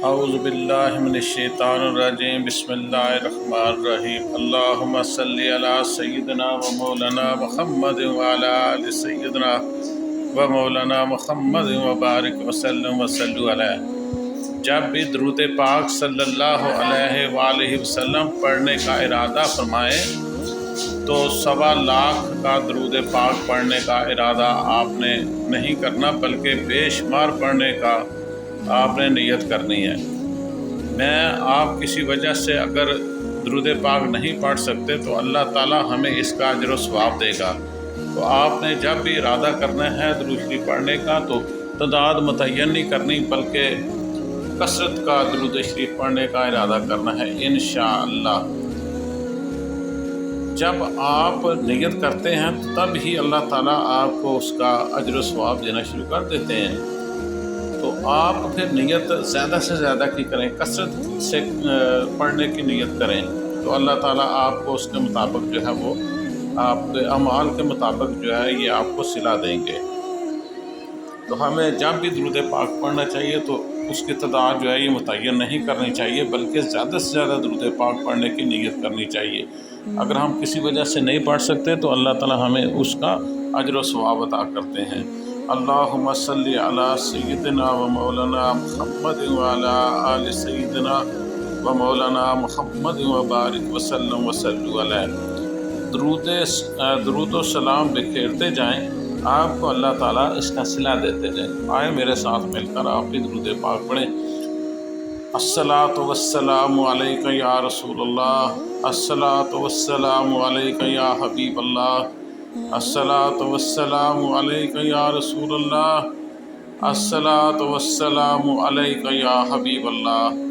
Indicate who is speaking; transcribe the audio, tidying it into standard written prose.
Speaker 1: اعوذ باللہ من الشیطان الرجیم بسم اللہ الرحمن الرحیم اللہم صلی علی سیدنا و مولانا محمد وعلی آل سیدنا و مولانا محمد وبارک وسلم وصلو علیہ۔ جب بھی درود پاک صلی اللہ علیہ وآلہ وسلم پڑھنے کا ارادہ فرمائیں تو 1.25 کا درود پاک پڑھنے کا ارادہ آپ نے نہیں کرنا، بلکہ بے شمار پڑھنے کا آپ نے نیت کرنی ہے۔ آپ کسی وجہ سے اگر درود پاک نہیں پڑھ سکتے تو اللہ تعالیٰ ہمیں اس کا اجر و ثواب دے گا۔ تو آپ نے جب بھی ارادہ کرنا ہے درود شریف پڑھنے کا تو تعداد متعین نہیں کرنی، بلکہ کثرت کا درود شریف پڑھنے کا ارادہ کرنا ہے انشاءاللہ۔ جب آپ نیت کرتے ہیں تب ہی اللہ تعالیٰ آپ کو اس کا اجر و ثواب دینا شروع کر دیتے ہیں۔ تو آپ پھر نیت زیادہ سے زیادہ کی کریں، کثرت سے پڑھنے کی نیت کریں تو اللہ تعالیٰ آپ کو اس کے مطابق جو ہے وہ آپ کے اعمال کے مطابق جو ہے یہ آپ کو صلہ دیں گے۔ تو ہمیں جب بھی درود پاک پڑھنا چاہیے تو اس کی تعداد جو ہے یہ متعین نہیں کرنی چاہیے، بلکہ زیادہ سے زیادہ درود پاک پڑھنے کی نیت کرنی چاہیے۔ اگر ہم کسی وجہ سے نہیں پڑھ سکتے تو اللہ تعالیٰ ہمیں اس کا اجر و ثواب عطا کرتے ہیں۔ اللہم صلی علی سیدنا و مولانا محمد وعلی آل سیدنا و مولانا محمد وبارک وسلم وصلو علیہ۔ درود و سلام بکھیرتے جائیں، آپ کو اللہ تعالیٰ اس کا صلہ دیتے جائیں۔ آئے میرے ساتھ مل کر آپ بھی درود پاک پڑھیں۔ الصلاۃ والسلام علیک یا رسول اللہ، الصلاۃ والسلام علیک یا حبیب اللہ، الصلاۃ والسلام علیک یا رسول اللہ، الصلاۃ والسلام علیک یا حبیب اللہ۔